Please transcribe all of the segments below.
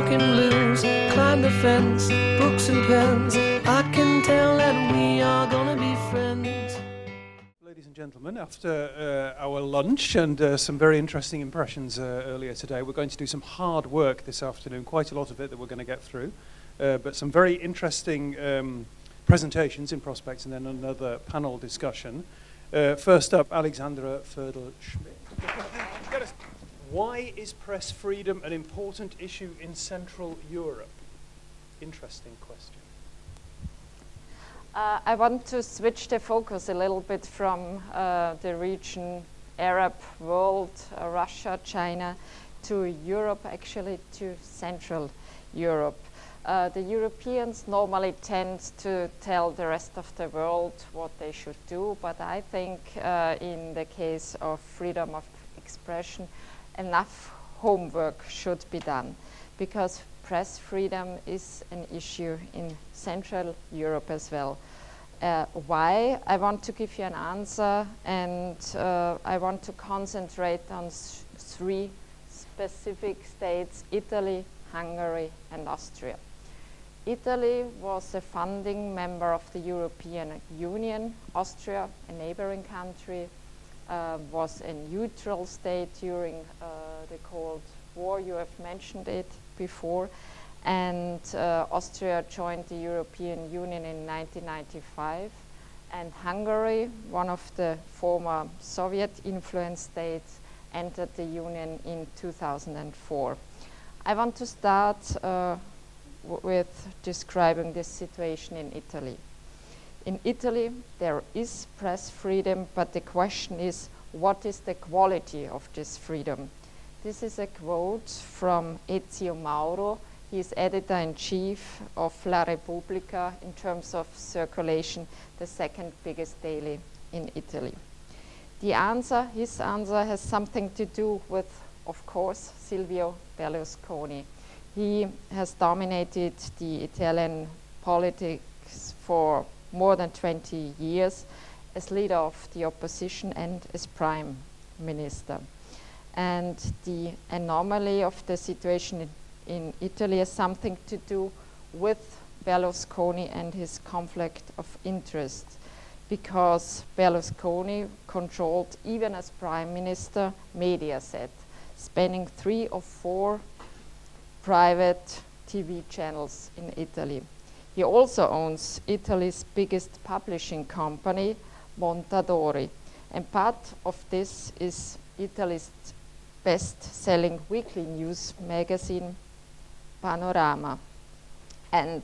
talking blues, climb the fence, books and pens. I can tell that we are gonna be friends. Ladies and gentlemen, after our lunch and some very interesting impressions earlier today, we're going to do some hard work this afternoon, quite a lot of it that we're going to get through, but some very interesting presentations in prospects and then another panel discussion. First up, Alexandra Föderl-Schmid. Why is press freedom an important issue in Central Europe? Interesting question. I want to switch the focus a little bit from the region Arab world, Russia, China, to Europe, actually to Central Europe. The Europeans normally tend to tell the rest of the world what they should do, but I think in the case of freedom of expression, enough homework should be done, because press freedom is an issue in Central Europe as well. Why? I want to give you an answer, and I want to concentrate on three specific states: Italy, Hungary, and Austria. Italy was a founding member of the European Union. Austria, a neighboring country, was a neutral state during the Cold War. You have mentioned it before. And Austria joined the European Union in 1995. And Hungary, one of the former Soviet-influenced states, entered the Union in 2004. I want to start with describing this situation in Italy. In Italy, there is press freedom, but the question is, what is the quality of this freedom? This is a quote from Ezio Mauro. He is editor-in-chief of La Repubblica, in terms of circulation, the second biggest daily in Italy. His answer has something to do with, of course, Silvio Berlusconi. He has dominated the Italian politics for more than 20 years as leader of the opposition and as prime minister. And the anomaly of the situation in Italy has something to do with Berlusconi and his conflict of interest, because Berlusconi controlled, even as prime minister, Mediaset, spanning 3 or 4 private TV channels in Italy. He also owns Italy's biggest publishing company, Mondadori, and part of this is Italy's best-selling weekly news magazine, Panorama. And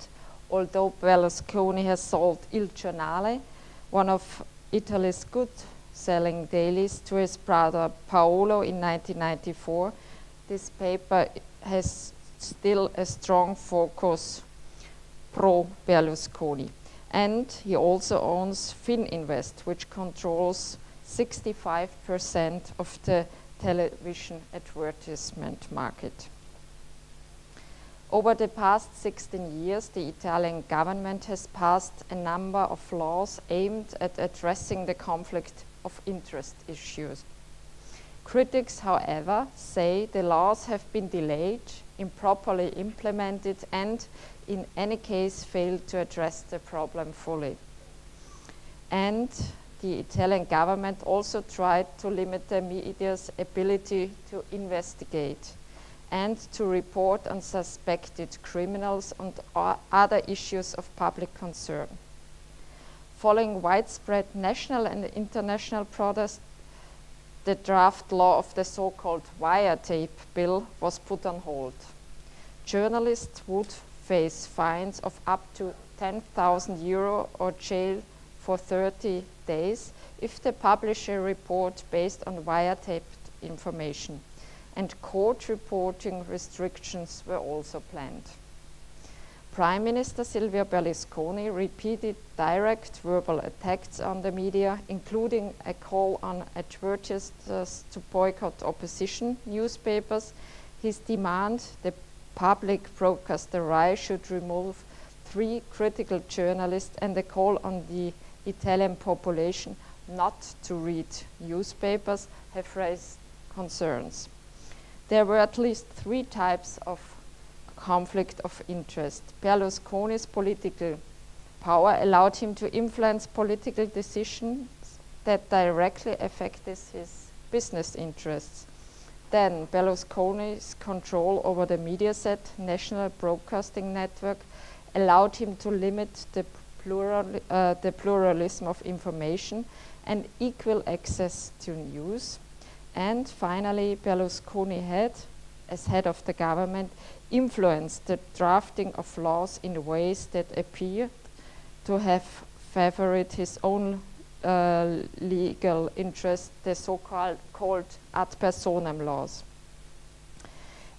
although Berlusconi has sold Il Giornale, one of Italy's good-selling dailies, to his brother Paolo in 1994, this paper has still a strong focus pro-Berlusconi. And he also owns Fininvest, which controls 65% of the television advertisement market. Over the past 16 years, the Italian government has passed a number of laws aimed at addressing the conflict of interest issues. Critics, however, say the laws have been delayed, improperly implemented, and in any case failed to address the problem fully. And the Italian government also tried to limit the media's ability to investigate and to report on suspected criminals and other issues of public concern. Following widespread national and international protest, the draft law of the so-called wiretap bill was put on hold. Journalists would face fines of up to 10,000 euro or jail for 30 days if they publish a report based on wiretapped information, and court reporting restrictions were also planned. Prime Minister Silvio Berlusconi repeated direct verbal attacks on the media, including a call on advertisers to boycott opposition newspapers, his demand the public broadcaster RAI should remove 3 critical journalists, and a call on the Italian population not to read newspapers have raised concerns. There were at least 3 types of conflict of interest. Berlusconi's political power allowed him to influence political decisions that directly affected his business interests. Then Berlusconi's control over the Mediaset national broadcasting network allowed him to limit the pluralism of information and equal access to news. And finally, Berlusconi had, as head of the government, influenced the drafting of laws in ways that appeared to have favored his own legal interest, the so-called ad personam laws.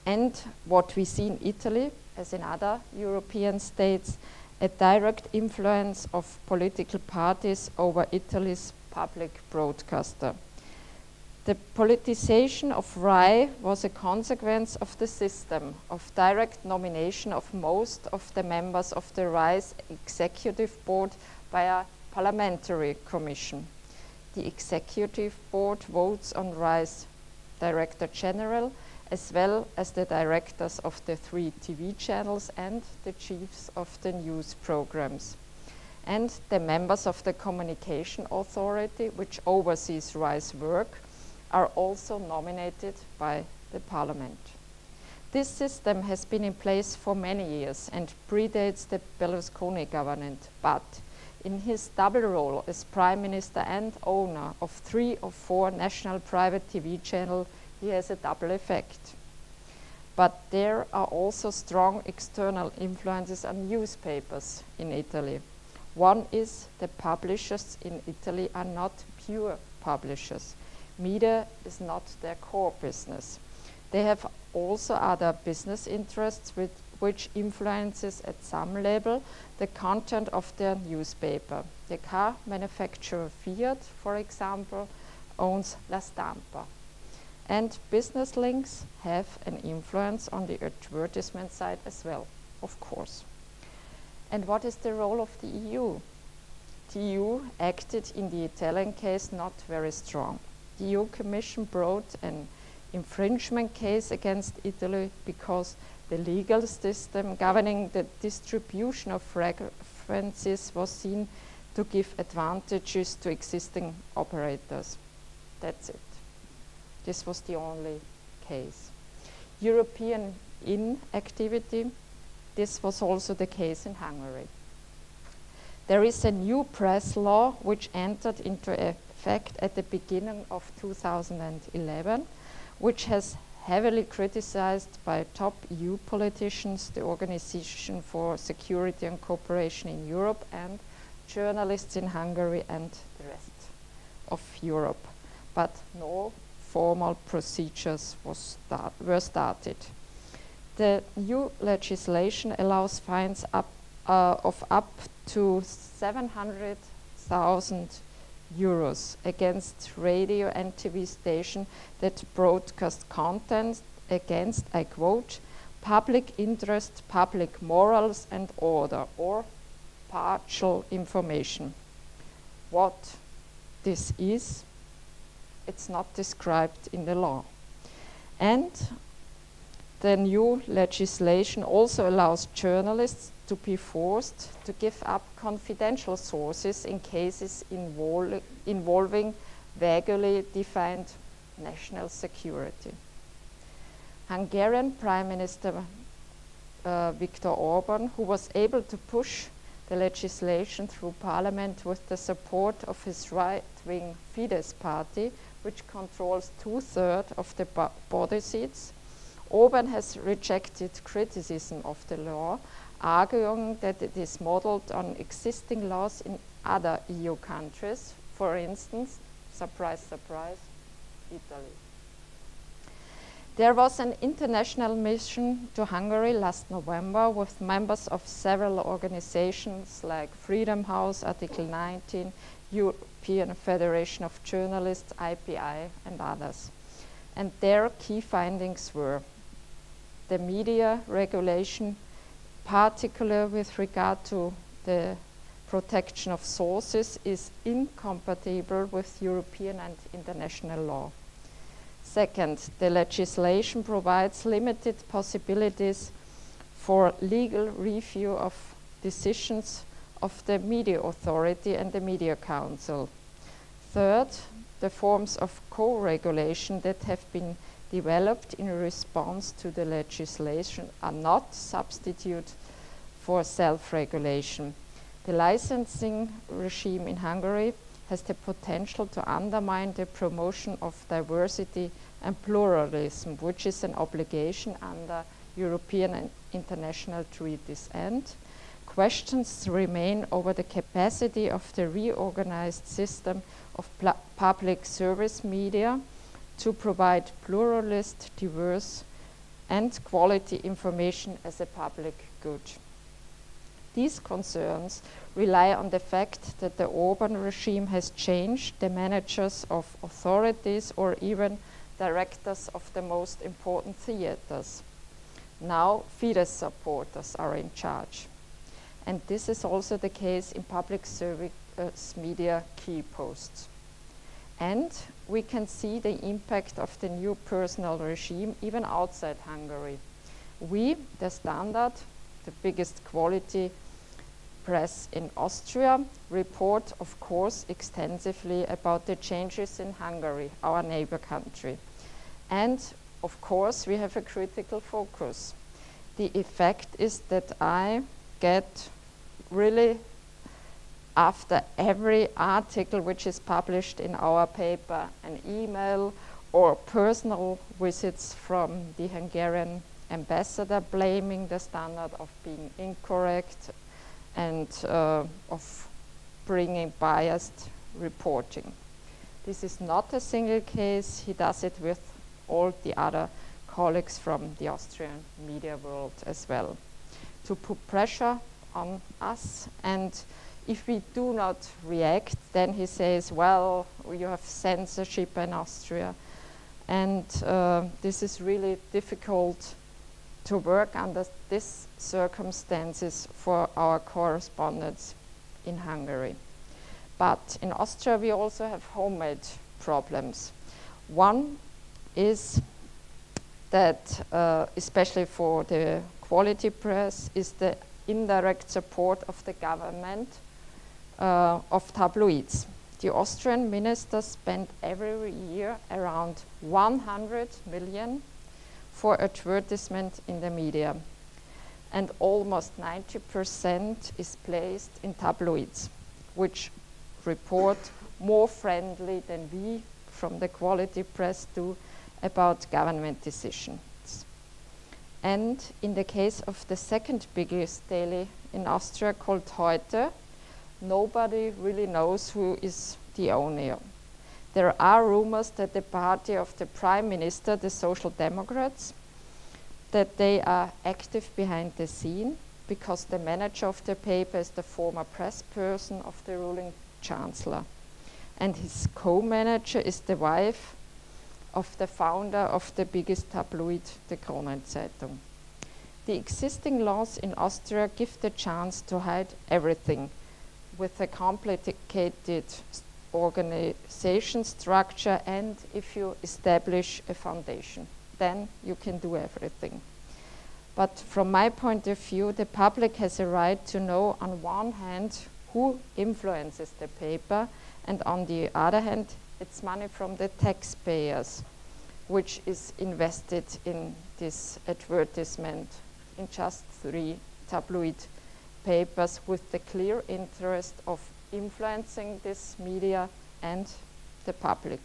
And what we see in Italy, as in other European states, a direct influence of political parties over Italy's public broadcaster. The politicization of RAI was a consequence of the system of direct nomination of most of the members of the RAI's executive board by a parliamentary commission. The executive board votes on RAI's director general, as well as the directors of the 3 TV channels and the chiefs of the news programs. And the members of the communication authority, which oversees RAI's work, are also nominated by the parliament. This system has been in place for many years and predates the Berlusconi government, but in his double role as prime minister and owner of 3 or 4 national private TV channels, he has a double effect. But there are also strong external influences on newspapers in Italy. One is the publishers in Italy are not pure publishers. Media is not their core business. They have also other business interests which influences at some level the content of their newspaper. The car manufacturer Fiat, for example, owns La Stampa. And business links have an influence on the advertisement side as well, of course. And what is the role of the EU? The EU acted in the Italian case not very strong. The EU Commission brought an infringement case against Italy because the legal system governing the distribution of frequencies was seen to give advantages to existing operators. That's it. This was the only case. European inactivity, this was also the case in Hungary. There is a new press law which entered into effect at the beginning of 2011, which has heavily criticized by top EU politicians, the Organization for Security and Cooperation in Europe, and journalists in Hungary and the rest of Europe. But no formal procedures were started. The new legislation allows fines of up to 700,000 euros against radio and TV stations that broadcast content against, I quote, public interest, public morals and order, or partial information. What this is, it's not described in the law. And the new legislation also allows journalists to be forced to give up confidential sources in cases involving vaguely defined national security. Hungarian Prime Minister Viktor Orban, who was able to push the legislation through parliament with the support of his right-wing Fidesz party, which controls 2/3 of the body seats, Orban has rejected criticism of the law, arguing that it is modeled on existing laws in other EU countries, for instance, surprise, surprise, Italy. There was an international mission to Hungary last November with members of several organizations like Freedom House, Article 19, European Federation of Journalists, IPI, and others. And their key findings were the media regulation, particularly with regard to the protection of sources, is incompatible with European and international law. Second, the legislation provides limited possibilities for legal review of decisions of the Media Authority and the Media Council. Third, the forms of co-regulation that have been developed in response to the legislation are not substitute for self-regulation. The licensing regime in Hungary has the potential to undermine the promotion of diversity and pluralism, which is an obligation under European and international treaties. And questions remain over the capacity of the reorganized system of public service media to provide pluralist, diverse, and quality information as a public good. These concerns rely on the fact that the Orban regime has changed the managers of authorities or even directors of the most important theaters. Now Fidesz supporters are in charge. And this is also the case in public service media key posts. And we can see the impact of the new personal regime even outside Hungary. We, the Standard, the biggest quality press in Austria, report, of course, extensively about the changes in Hungary, our neighbor country. And, of course, we have a critical focus. The effect is that I get really, after every article which is published in our paper, an email or personal visits from the Hungarian ambassador blaming the Standard of being incorrect and of bringing biased reporting. This is not a single case. He does it with all the other colleagues from the Austrian media world as well, to put pressure on us. And if we do not react, then he says, well, you have censorship in Austria. And this is really difficult to work under these circumstances for our correspondents in Hungary. But in Austria, we also have homemade problems. One is that, especially for the quality press, is the indirect support of the government of tabloids. The Austrian ministers spend every year around 100 million for advertisement in the media. And almost 90% is placed in tabloids, which report more friendly than we from the quality press do about government decisions. And in the case of the second biggest daily in Austria called Heute, nobody really knows who is the owner. There are rumors that the party of the Prime Minister, the Social Democrats, that they are active behind the scene because the manager of the paper is the former press person of the ruling chancellor. And his co-manager is the wife of the founder of the biggest tabloid, the Kronenzeitung. The existing laws in Austria give the chance to hide everything with a complicated organization structure, and if you establish a foundation, then you can do everything. But from my point of view, the public has a right to know, on one hand, who influences the paper, and on the other hand, it's money from the taxpayers, which is invested in this advertisement in just 3 tabloid papers with the clear interest of influencing this media and the public.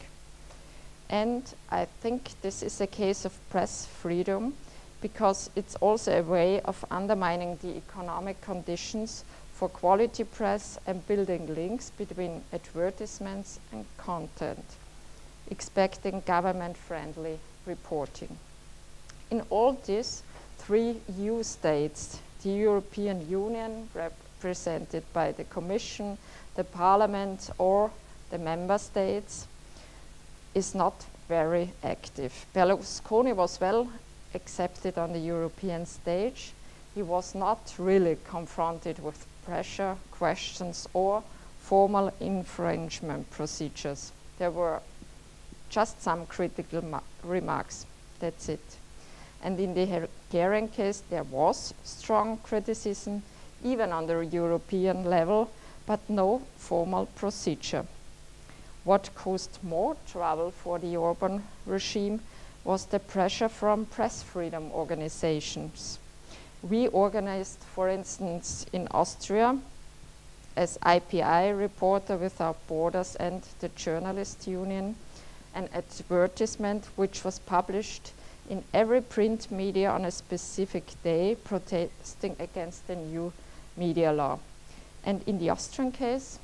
And I think this is a case of press freedom because it's also a way of undermining the economic conditions for quality press and building links between advertisements and content, expecting government-friendly reporting. In all this, 3 EU states, the European Union, represented by the Commission, the Parliament, or the Member States, is not very active. Berlusconi was well accepted on the European stage. He was not really confronted with pressure, questions, or formal infringement procedures. There were just some critical remarks. That's it. And in the Hungarian case, there was strong criticism, even on the European level, but no formal procedure. What caused more trouble for the Orban regime was the pressure from press freedom organizations. We organized, for instance, in Austria, as IPI, Reporter Without Borders, and the Journalist Union, an advertisement which was published in every print media on a specific day, protesting against the new media law. And in the Austrian case,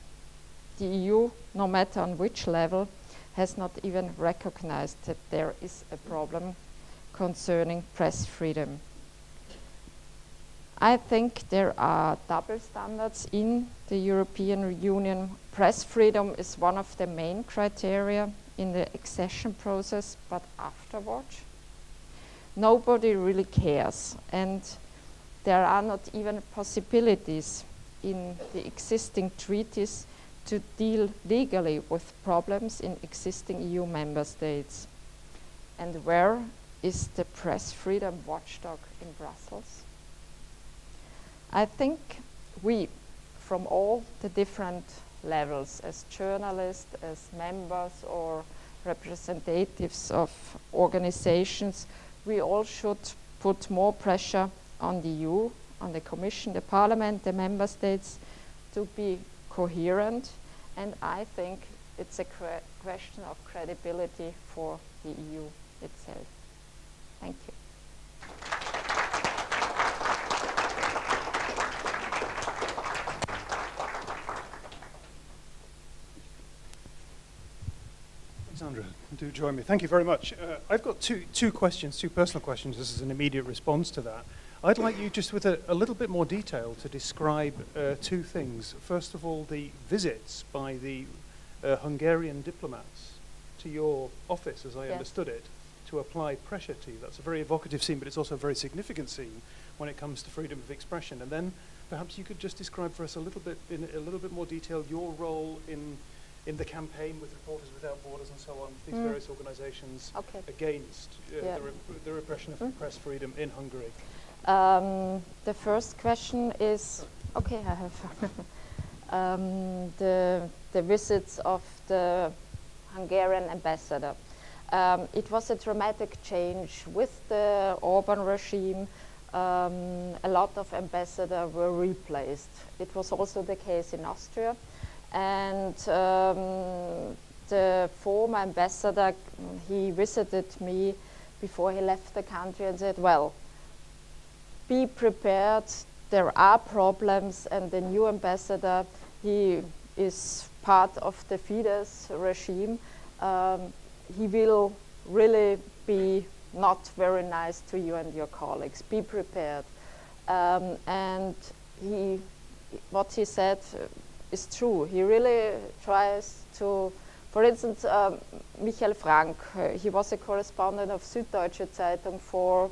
the EU, no matter on which level, has not even recognized that there is a problem concerning press freedom. I think there are double standards in the European Union. Press freedom is one of the main criteria in the accession process, but afterwards, nobody really cares. And there are not even possibilities in the existing treaties to deal legally with problems in existing EU member states. And where is the press freedom watchdog in Brussels? I think we, from all the different levels, as journalists, as members, or representatives of organizations, we all should put more pressure on the EU, on the Commission, the Parliament, the member states, to be coherent. And I think it's a question of credibility for the EU itself. Thank you. Alexandra, do join me. Thank you very much. I've got two questions, two personal questions. This is an immediate response to that. I'd like you just with a little bit more detail to describe two things. First of all, the visits by the Hungarian diplomats to your office, as I understood it, to apply pressure to you. That's a very evocative scene, but it's also a very significant scene when it comes to freedom of expression. And then perhaps you could just describe for us a little bit, in a little bit more detail, your role in the campaign with Reporters Without Borders and so on, these various organizations against the repression of press freedom in Hungary. The first question is, okay, I have the visits of the Hungarian ambassador. It was a dramatic change with the Orban regime. A lot of ambassadors were replaced. It was also the case in Austria. And the former ambassador, he visited me before he left the country and said, well, be prepared, there are problems, and the new ambassador, he is part of the Fidesz regime. He will really be not very nice to you and your colleagues. Be prepared. And what he said is true. He really tries to, for instance, Michael Frank, he was a correspondent of Süddeutsche Zeitung for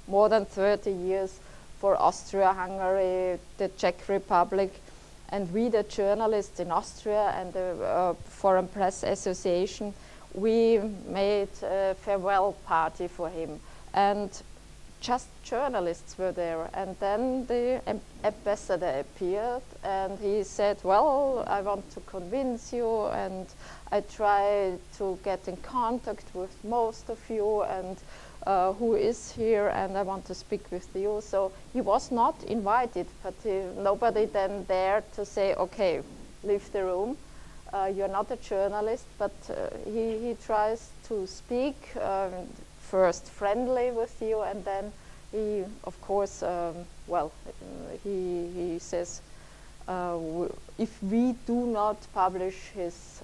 more than 30 years for Austria, Hungary, the Czech Republic, and we, the journalists in Austria and the Foreign Press Association, we made a farewell party for him. And just journalists were there, and then the ambassador appeared and he said, well, I want to convince you, and I try to get in contact with most of you, and who is here, and I want to speak with you. So he was not invited, but nobody then dared to say, okay, leave the room. You're not a journalist, but he tries to speak first friendly with you, and then he, of course, he says, if we do not publish his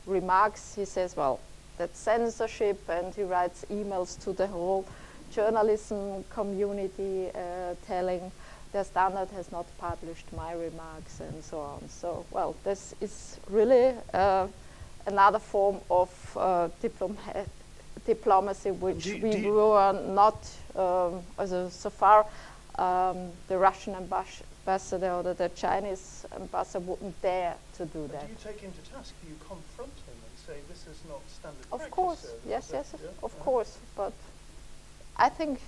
remarks, he says, well, that's censorship, and he writes emails to the whole journalism community telling the Standard has not published my remarks and so on. So, well, this is really another form of diplomacy which we were not, so far, the Russian ambassador or the Chinese ambassador wouldn't dare to do that. Do you take him to task? Do you confront him and say this is not standard of practice? Course, yes, of course, but I think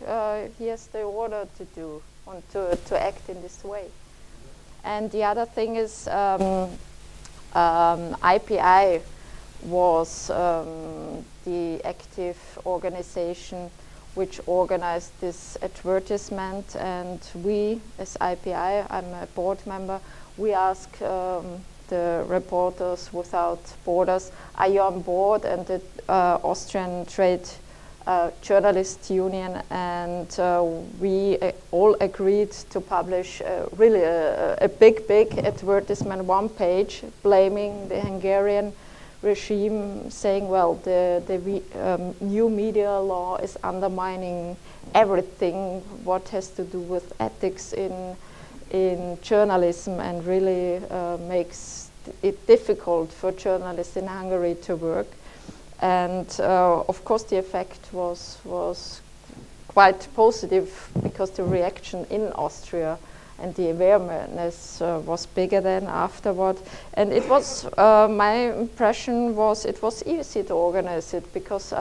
he has the order to do, to act in this way. And the other thing is IPI was the active organization which organized this advertisement, and we as IPI, I'm a board member, we ask the Reporters Without Borders, are you on board? And the Austrian Trade Journalist Union, and we all agreed to publish really a big advertisement, one page, blaming the Hungarian regime, saying, well, the new media law is undermining everything what has to do with ethics in journalism, and really makes it difficult for journalists in Hungary to work. And of course the effect was quite positive, because the reaction in Austria and the awareness was bigger than afterward. And it was, my impression was, it was easy to organize it, because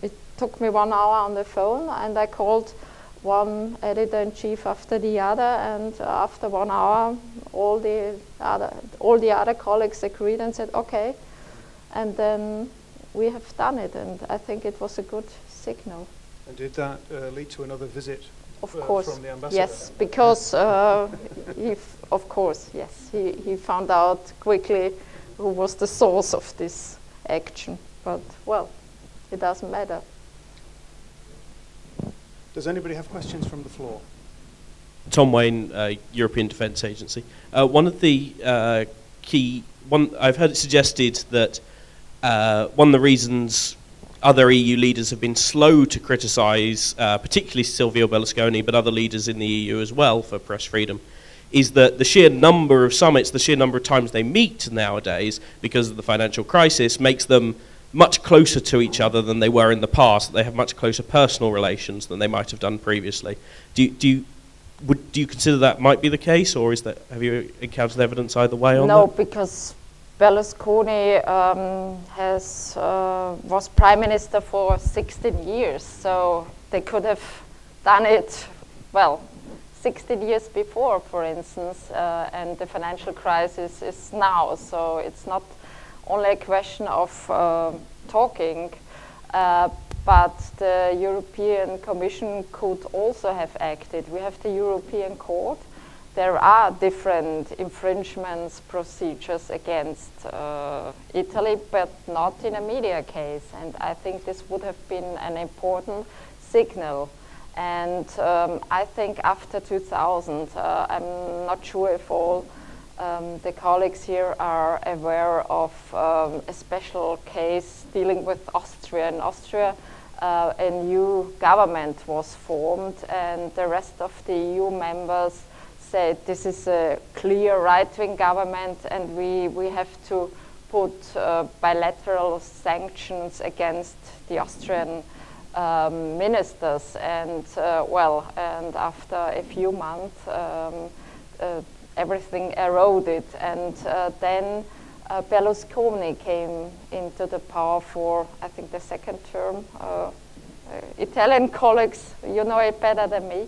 it took me 1 hour on the phone, and I called one editor-in-chief after the other, and after 1 hour all the other colleagues agreed and said okay, and then we have done it, and I think it was a good signal. And did that lead to another visit of course, from the ambassador? Yes, because of course, yes, he found out quickly who was the source of this action, but well, it doesn't matter. Does anybody have questions from the floor? Tom Wayne, European Defence Agency. One of the I've heard it suggested that one of the reasons other EU leaders have been slow to criticise, particularly Silvio Berlusconi, but other leaders in the EU as well, for press freedom, is that the sheer number of summits, the sheer number of times they meet nowadays, because of the financial crisis, makes them much closer to each other than they were in the past. They have much closer personal relations than they might have done previously. Do you consider that might be the case, or have you encountered evidence either way on that? No, because Berlusconi was prime minister for 16 years, so they could have done it, well, 16 years before, for instance, and the financial crisis is now, so it's not only a question of talking, but the European Commission could also have acted. We have the European Court. There are different infringements procedures against Italy, but not in a media case. And I think this would have been an important signal. And I think after 2000, I'm not sure if all the colleagues here are aware of a special case dealing with Austria. In Austria, a new government was formed, and the rest of the EU members said this is a clear right-wing government, and we have to put bilateral sanctions against the Austrian ministers. And and after a few months, everything eroded, and then Berlusconi came into the power for, I think, the second term. Italian colleagues, you know it better than me.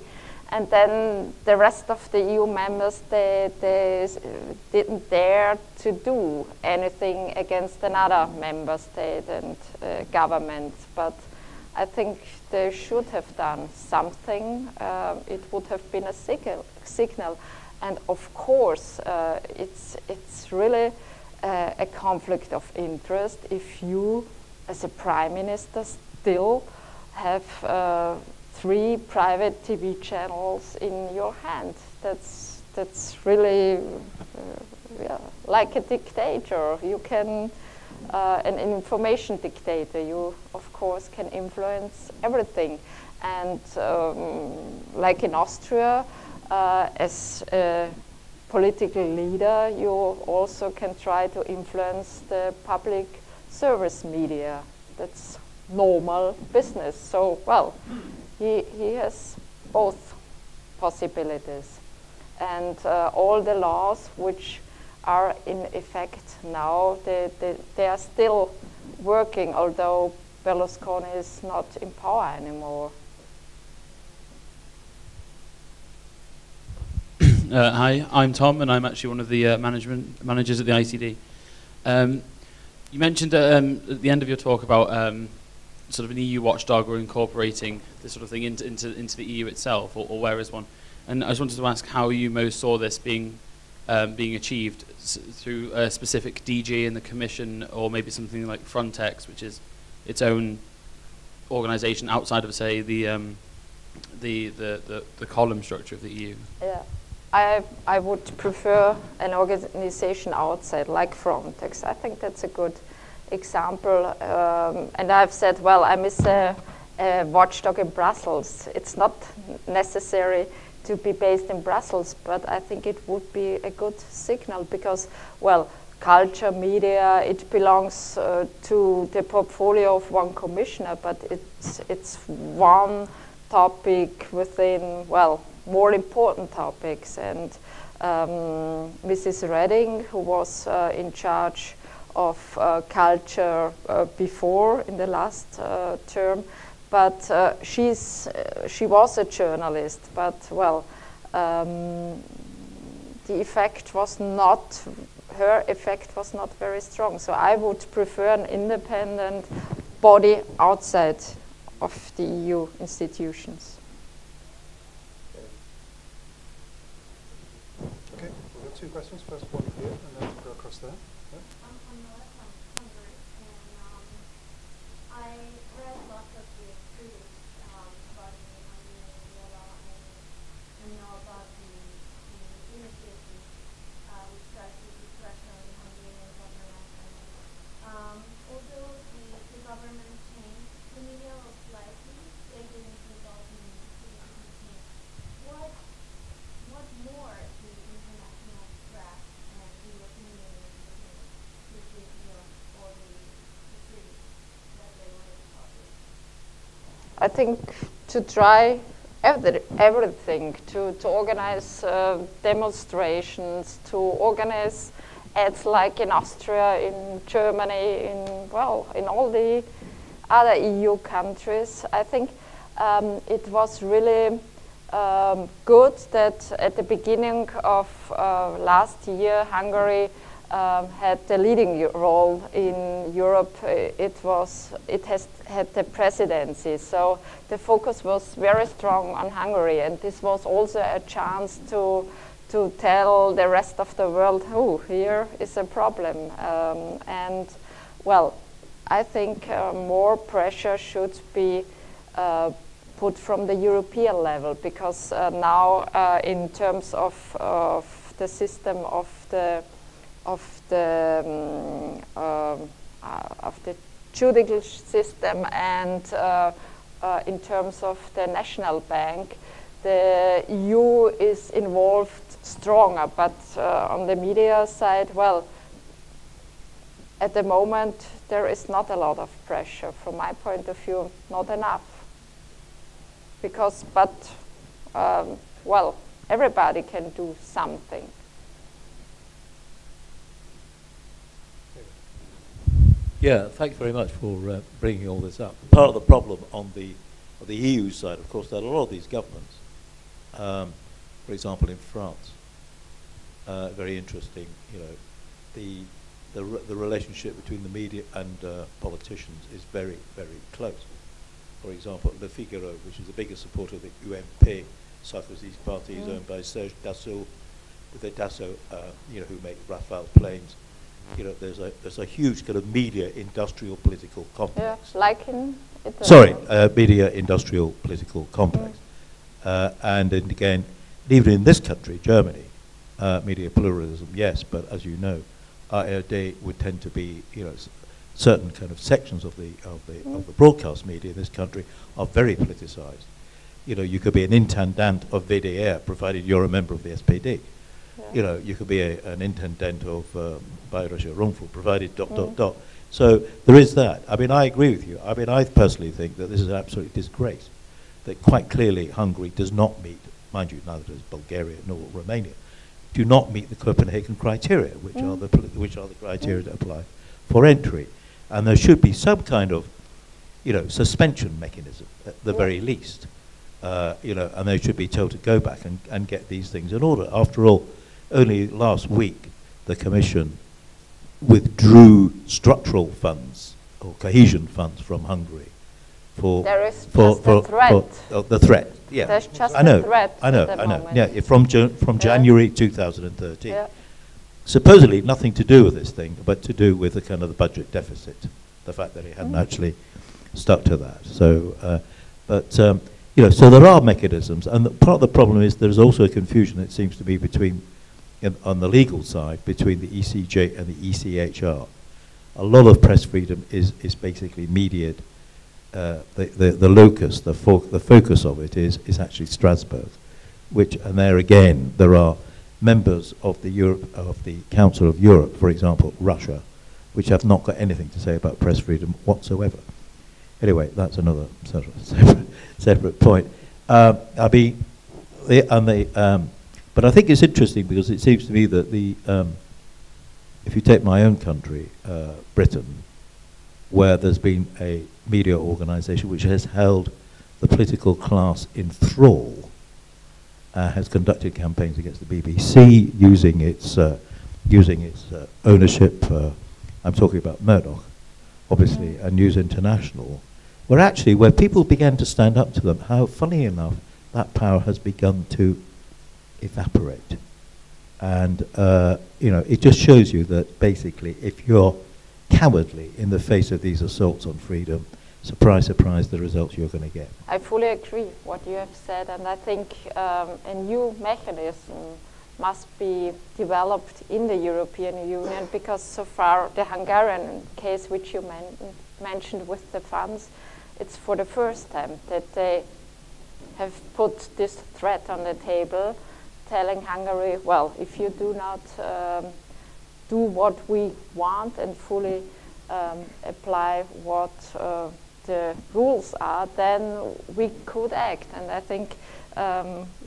And then the rest of the EU members, they didn't dare to do anything against another member state and government. But I think they should have done something. It would have been a signal. And of course, it's really a conflict of interest if you, as a prime minister, still have 3 private TV channels in your hand. That's really like a dictator. You can, an information dictator. You, of course, can influence everything. And like in Austria, as a political leader, you also can try to influence the public service media. That's normal business. So, well, he has both possibilities. And all the laws which are in effect now, they are still working, although Berlusconi is not in power anymore. Hi, I'm Tom, and I'm actually one of the managers at the ICD. You mentioned at the end of your talk about sort of an EU watchdog or incorporating this sort of thing into the EU itself, or where is one? And I just wanted to ask how you most saw this being achieved through a specific DG in the Commission, or maybe something like Frontex, which is its own organisation outside of, say, the column structure of the EU. Yeah, I would prefer an organization outside, like Frontex. I think that's a good example. And I've said, well, I miss a watchdog in Brussels. It's not necessary to be based in Brussels, but I think it would be a good signal because, well, culture, media, it belongs to the portfolio of one commissioner, but it's one topic within, well, more important topics. And Mrs. Reding, who was in charge of culture before in the last term, but she was a journalist, but well, the effect was not, her effect was not very strong. So I would prefer an independent body outside of the EU institutions. Okay, we've got two questions. First one here, and then we'll go across there. Yeah. I'm Nora from Hungary, and I read lots of the treaties about the Hungarian law and know about the initiative which tries to put pressure on the Hungarian government. And although the government changed the media slightly, they didn't result in significant change. What more do the international press and the European Union do to review all the treaties that they already published? I think to try everything, to organize demonstrations, to organize ads like in Austria, in Germany, in all the other EU countries. I think it was really good that at the beginning of last year, Hungary had the leading role in Europe. It has had the presidency, so the focus was very strong on Hungary, and this was also a chance to tell the rest of the world, oh, here is a problem. And well, I think more pressure should be put from the European level, because now in terms of the system of the judicial system and in terms of the national bank, the EU is involved stronger, but on the media side, well, at the moment there is not a lot of pressure. From my point of view, not enough. Because, well, everybody can do something. Yeah, thanks very much for bringing all this up. Part of the problem on the EU side, of course, that a lot of these governments, for example, in France, very interesting. You know, the relationship between the media and politicians is very, very close. For example, Le Figaro, which is the biggest supporter of the UMP, Sarkozy's party, is owned by Serge Dassault, with the Dassault, you know, who make Rafale planes. You know, there's a huge kind of media industrial political complex. Yeah, like in Italy. Sorry, media industrial political complex. And again, even in this country, Germany, media pluralism, yes, but as you know, ARD would tend to be, you know, certain kind of sections of the broadcast media in this country are very politicized. You know, you could be an intendant of WDR, provided you're a member of the SPD. Yeah. You know, you could be an intendant of Bayerischer Rundfunk, provided ... So there is that. I mean, I agree with you. I mean, I personally think that this is an absolute disgrace, that quite clearly Hungary does not meet, mind you, neither does Bulgaria nor Romania, do not meet the Copenhagen criteria, which are the criteria that apply for entry. And there should be some kind of, you know, suspension mechanism at the very least, and they should be told to go back and get these things in order. After all, only last week the Commission withdrew structural funds or cohesion funds from Hungary for there is just a threat. The threat. Yeah, There's just I know. a threat. I know. at the I know. moment. Yeah, from January 2013. Yeah. Supposedly nothing to do with this thing, but to do with the kind of the budget deficit, the fact that he hadn't actually stuck to that. So, so there are mechanisms, and part of the problem is there's also a confusion, it seems to be, on the legal side, between the ECJ and the ECHR. A lot of press freedom is basically mediated. The locus, the focus of it is actually Strasbourg, and there again there are members of the Council of Europe, for example, Russia, which have not got anything to say about press freedom whatsoever. Anyway, that's another sort of separate point. But I think it's interesting because it seems to me that if you take my own country, Britain, where there's been a media organisation which has held the political class in thrall, has conducted campaigns against the BBC using its ownership. I'm talking about Murdoch, obviously, and News International, where people began to stand up to them. How, funny enough, that power has begun to evaporate, and it just shows you that basically, if you're cowardly in the face of these assaults on freedom, surprise, surprise, the results you're going to get. I fully agree what you have said, and I think a new mechanism must be developed in the European Union, because so far the Hungarian case which you mentioned with the funds, it's for the first time that they have put this threat on the table, telling Hungary, well, if you do not do what we want and fully apply what the rules are, then we could act. And I think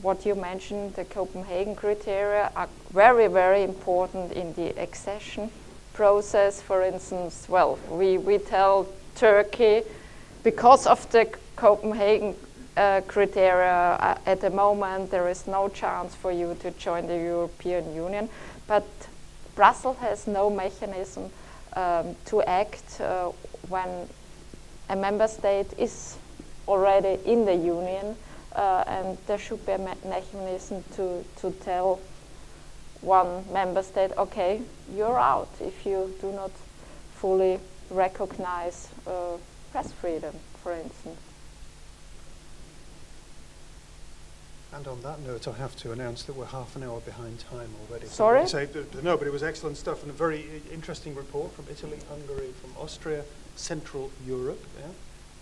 what you mentioned, the Copenhagen criteria, are very, very important in the accession process. For instance, well, we tell Turkey, because of the Copenhagen criteria, at the moment there is no chance for you to join the European Union, but Brussels has no mechanism to act when a member state is already in the union, and there should be a mechanism to tell one member state, okay, you're out if you do not fully recognize press freedom, for instance. And on that note, I have to announce that we're half an hour behind time already. Sorry? No, but it was excellent stuff and a very interesting report from Italy, Hungary, from Austria, Central Europe. Yeah.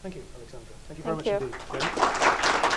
Thank you, Alexandra. Thank you very much indeed. Jen.